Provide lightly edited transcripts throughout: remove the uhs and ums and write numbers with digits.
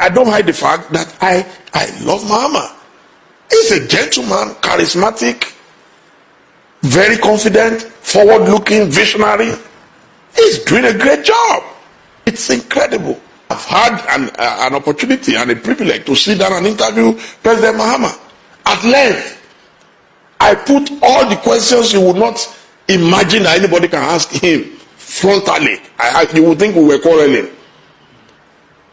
I don't hide the fact that I love Mahama. He's a gentleman, charismatic, very confident, forward-looking, visionary. He's doing a great job. It's incredible. I've had an opportunity and a privilege to sit down and interview President Mahama at length. I put all the questions you would not imagine that anybody can ask him frontally. You would think we were quarreling.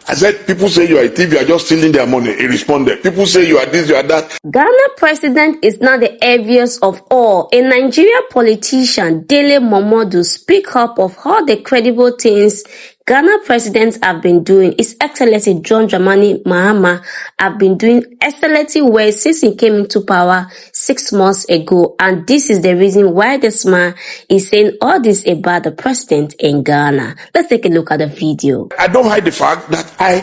I said, people say you are a thief, you are just stealing their money. He responded. People say you are this, you are that. Ghana president is not the envious of all. A Nigerian politician, Dele Momodu, speak up of all the credible things Ghana presidents have been doing. His Excellency John Dramani Mahama have been doing excellently well since he came into power 6 months ago. And this is the reason why this man is saying all this about the president in Ghana. Let's take a look at the video. I don't hide the fact that I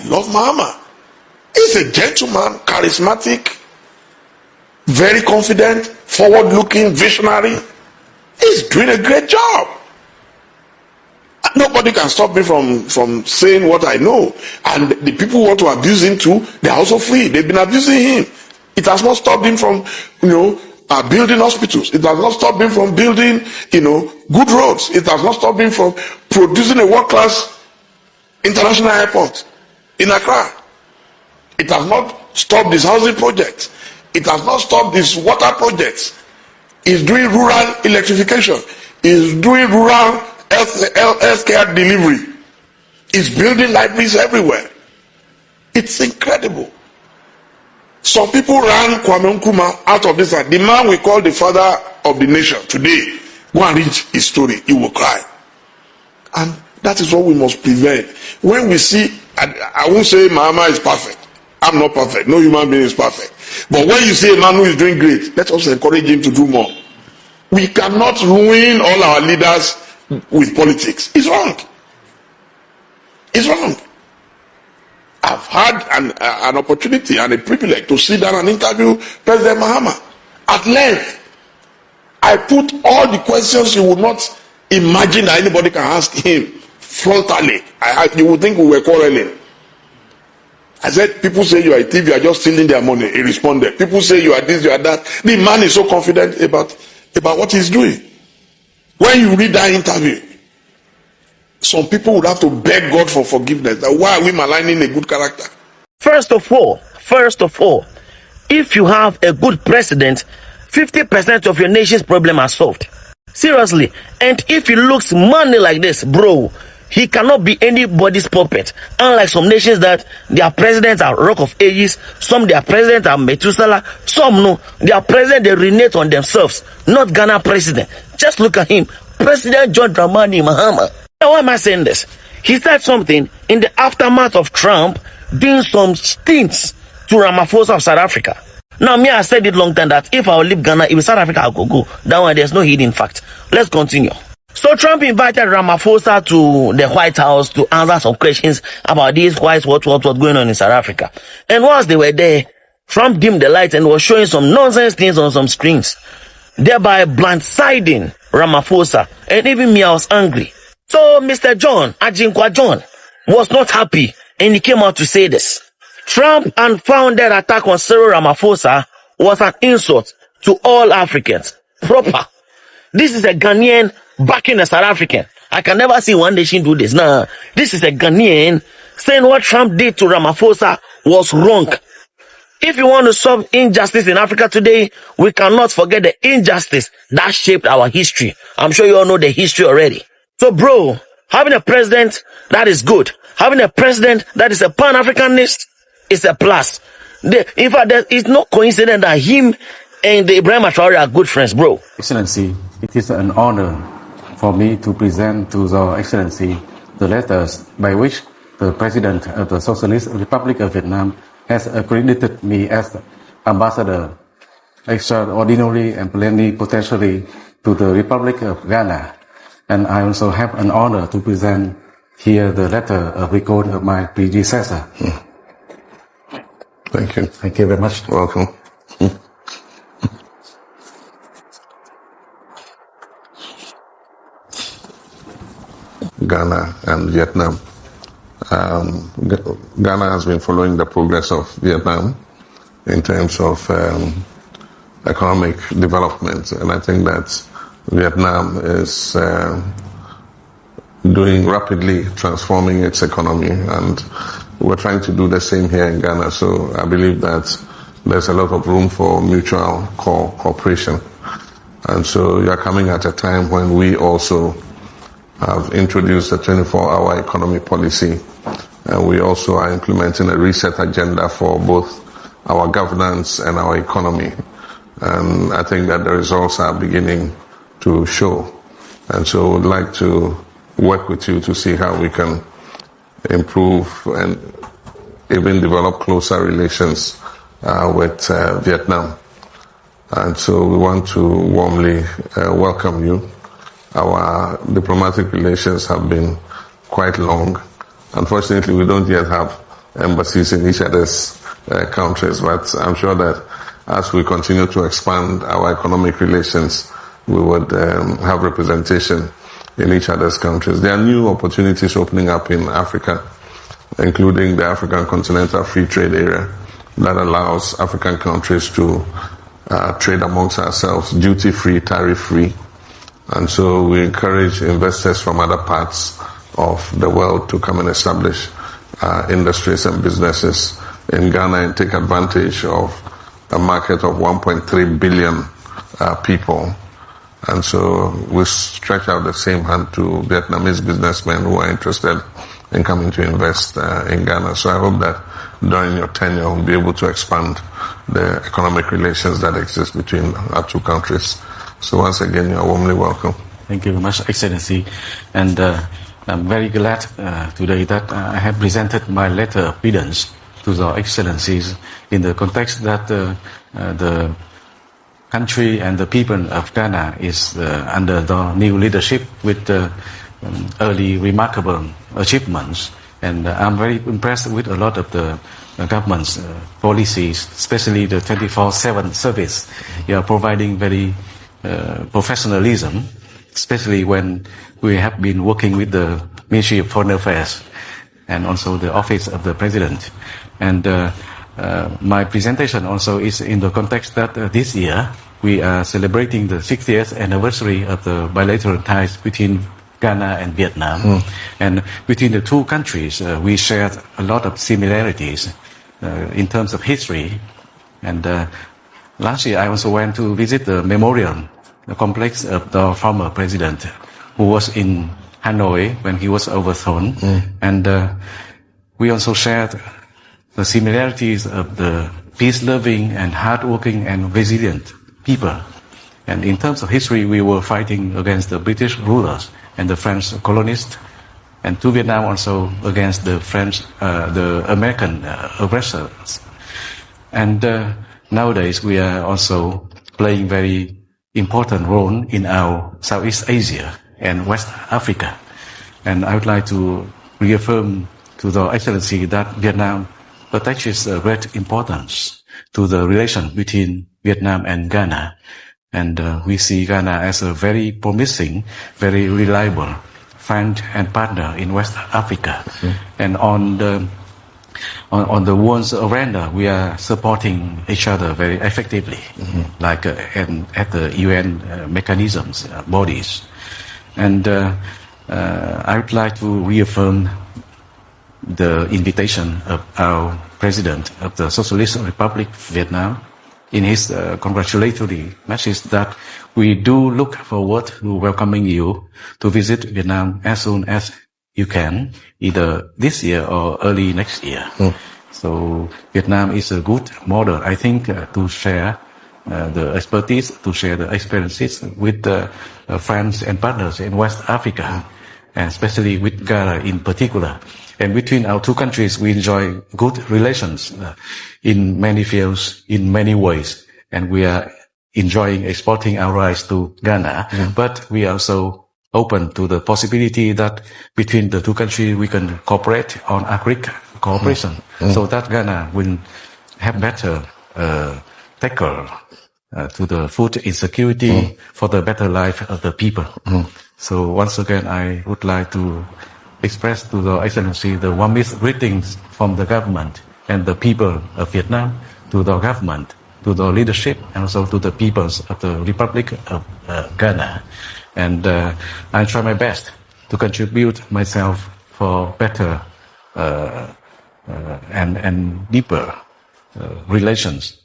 love Mahama. He's a gentleman, charismatic, very confident, forward-looking, visionary. He's doing a great job. Nobody can stop me from saying what I know. And the people who want to abuse him too, they're also free. They've been abusing him. It has not stopped him from, building hospitals. It has not stopped him from building, good roads. It has not stopped him from producing a world-class international airport in Accra. It has not stopped his housing projects. It has not stopped his water projects. He's doing rural electrification. He's doing rural healthcare delivery. He's building libraries everywhere. It's incredible. Some people ran Kwame Nkrumah out of this. The man we call the father of the nation today, go and read his story, he will cry. And that is what we must prevent. When we see, I won't say Mahama is perfect. I'm not perfect. No human being is perfect. But when you see a man who is doing great, let us encourage him to do more. We cannot ruin all our leaders with politics. It's wrong. It's wrong. I've had an opportunity and a privilege to sit down and interview President Mahama at length. I put all the questions you would not imagine that anybody can ask him frontally. You would think we were quarreling. I said, people say you are a thief, you are just stealing their money. He responded. People say you are this, you are that. The man is so confident about what he's doing. When you read that interview, some people would have to beg God for forgiveness. Why are we maligning a good character? First of all, if you have a good president, 50% of your nation's problem are solved. Seriously. And if he looks money like this, bro, he cannot be anybody's puppet. Unlike some nations that their presidents are Rock of Ages, some their presidents are Methuselah, some no, their president they renate on themselves, not Ghana president. Just look at him, President John Dramani Mahama. Now, why am I saying this? He said something in the aftermath of Trump doing some stints to Ramaphosa of South Africa. Now, me, I said it long time that if I will leave Ghana, if South Africa, I will go. That one, there's no hidden fact. Let's continue. So Trump invited Ramaphosa to the White House to answer some questions about this what going on in South Africa. And once they were there, Trump dimmed the lights and was showing some nonsense things on some screens, thereby blindsiding Ramaphosa. And even me, I was angry. So Mr. John, Ajinkwa John, was not happy and he came out to say this. Trump unfounded attack on Cyril Ramaphosa was an insult to all Africans. Proper. This is a Ghanaian backing a South African. I can never see one nation do this. Nah, this is a Ghanaian saying what Trump did to Ramaphosa was wrong. If you want to solve injustice in Africa today, we cannot forget the injustice that shaped our history. I'm sure you all know the history already. So, bro, having a president that is good, having a president that is a Pan-Africanist is a plus. In fact, it's no coincidence that him and Ibrahim Traore are good friends, bro. Excellency, it is an honor for me to present to Your Excellency the letters by which the President of the Socialist Republic of Vietnam has accredited me as ambassador extraordinarily and plenipotentiary to the Republic of Ghana. And I also have an honor to present here the letter of record of my predecessor. Thank you. Thank you very much. Welcome. Ghana and Vietnam Ghana has been following the progress of Vietnam in terms of economic development, and I think that Vietnam is doing rapidly transforming its economy, and we're trying to do the same here in Ghana. So I believe that there's a lot of room for mutual cooperation. And so you are coming at a time when we also have introduced a 24-hour economy policy, and we also are implementing a reset agenda for both our governance and our economy. And I think that the results are beginning to show. And so we'd like to work with you to see how we can improve and even develop closer relations with Vietnam. And so we want to warmly welcome you. Our diplomatic relations have been quite long. Unfortunately, we don't yet have embassies in each other's countries, but I'm sure that as we continue to expand our economic relations, we would have representation in each other's countries. There are new opportunities opening up in Africa, including the African Continental Free Trade Area, that allows African countries to trade amongst ourselves, duty-free, tariff-free. And so we encourage investors from other parts of the world to come and establish industries and businesses in Ghana and take advantage of a market of 1.3 billion people. And so we stretch out the same hand to Vietnamese businessmen who are interested in coming to invest in Ghana. So I hope that during your tenure we'll be able to expand the economic relations that exist between our two countries. So once again, you are warmly welcome. Thank you very much, Excellency. And I'm very glad today that I have presented my letter of credence to the Excellencies in the context that the country and the people of Ghana is under the new leadership with early remarkable achievements. And I'm very impressed with a lot of the government's policies, especially the 24/7 service. You are providing very professionalism, especially when we have been working with the Ministry of Foreign Affairs and also the Office of the President. And my presentation also is in the context that this year we are celebrating the 60th anniversary of the bilateral ties between Ghana and Vietnam. And between the two countries, we shared a lot of similarities in terms of history. And last year I also went to visit the memorial, the complex of the former president who was in Hanoi when he was overthrown. And we also shared the similarities of the peace-loving and hard-working and resilient people. And in terms of history, we were fighting against the British rulers and the French colonists, and to Vietnam also against the French, the American aggressors. And nowadays we are also playing very important role in our Southeast Asia and West Africa. And I would like to reaffirm to the Excellency that Vietnam attaches great importance to the relation between Vietnam and Ghana. And we see Ghana as a very promising, very reliable friend and partner in West Africa. And on the world's arena, we are supporting each other very effectively, like and at the UN mechanisms, bodies. And I would like to reaffirm the invitation of our President of the Socialist Republic of Vietnam in his congratulatory message that we do look forward to welcoming you to visit Vietnam as soon as you can, either this year or early next year. So Vietnam is a good model, I think, to share the expertise, to share the experiences with friends and partners in West Africa, and especially with Ghana in particular. And between our two countries, we enjoy good relations in many fields, in many ways. And we are enjoying exporting our rice to Ghana. But we are also open to the possibility that between the two countries, we can cooperate on agric cooperation so that Ghana will have better tackle to the food insecurity for the better life of the people. So once again, I would like to express to the Excellency the warmest greetings from the government and the people of Vietnam to the government, to the leadership, and also to the peoples of the Republic of Ghana. And I try my best to contribute myself for better and deeper relations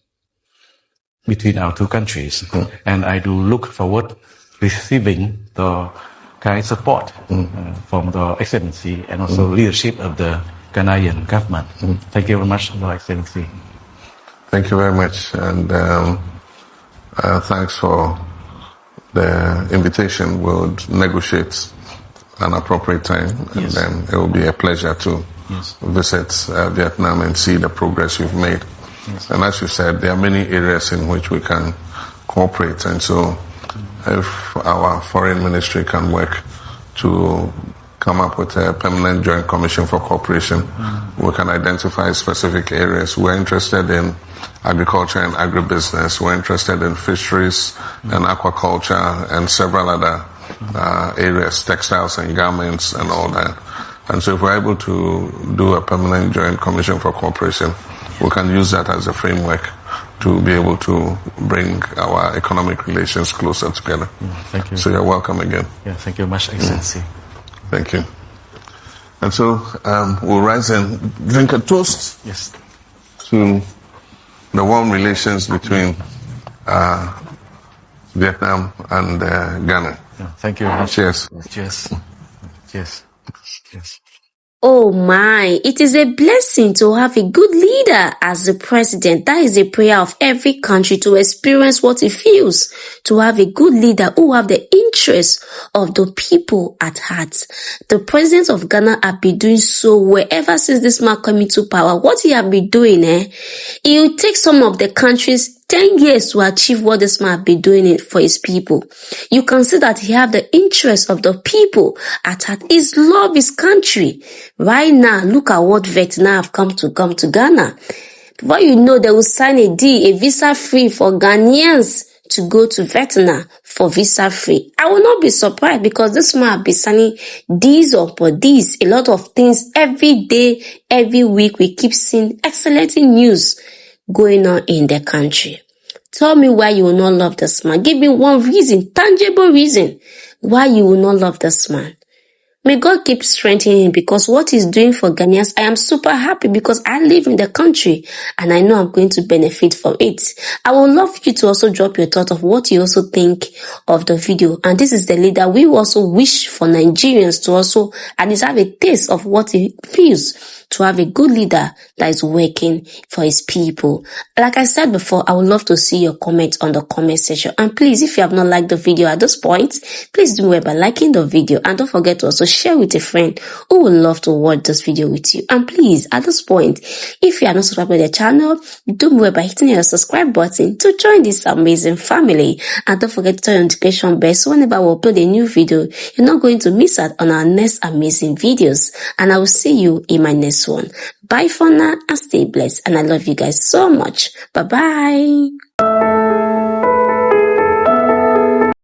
between our two countries. And I do look forward receiving the kind support from the Excellency and also leadership of the Ghanaian government. Thank you very much, Your Excellency. Thank you very much, and thanks for the invitation. We'll negotiate an appropriate time, and then it will be a pleasure to visit Vietnam and see the progress you've made. And as you said, there are many areas in which we can cooperate, and so if our foreign ministry can work to come up with a permanent joint commission for cooperation, we can identify specific areas. We're interested in agriculture and agribusiness. We're interested in fisheries and aquaculture and several other areas, textiles and garments and all that. And so if we're able to do a permanent joint commission for cooperation, we can use that as a framework to be able to bring our economic relations closer together. Thank you. So you're welcome again. Yeah, thank you very much, Excellency. Thank you. And so we'll rise and drink a toast to the warm relations between Vietnam and Ghana. Yeah, thank you very much. Cheers. Cheers. Cheers. Cheers. Oh my, it is a blessing to have a good leader as the president. That is a prayer of every country, to experience what it feels to have a good leader who have the interests of the people at heart. The president of Ghana have been doing so well ever since this man came into power. What he have been doing, he will take some of the countries 10 years to achieve what this man be doing it for his people. You can see that he have the interest of the people at heart. His love his country. Right now, look at what Vietnam have come to Ghana. Before you know, they will sign a deal, a visa free for Ghanaians to go to Vietnam for visa free. I will not be surprised, because this man have been signing these upon these, a lot of things every day, every week. We keep seeing excellent news going on in the country. Tell me why you will not love this man. Give me one reason, tangible reason, why you will not love this man. May God keep strengthening him, because what he's doing for Ghanaians, I am super happy, because I live in the country and I know I'm going to benefit from it. I would love you to also drop your thought of what you also think of the video. And this is the leader we also wish for Nigerians to also at least have a taste of what it feels to have a good leader that is working for his people. Like I said before, I would love to see your comments on the comment section. And please, if you have not liked the video at this point, please do it by liking the video. And don't forget to also share with a friend who would love to watch this video with you. And please, at this point, if you are not subscribed to the channel, do it by hitting your subscribe button to join this amazing family. And don't forget to turn on the notification bell, so whenever we upload a new video, you're not going to miss out on our next amazing videos. And I will see you in my next one. Bye for now and stay blessed. And I love you guys so much. Bye-bye.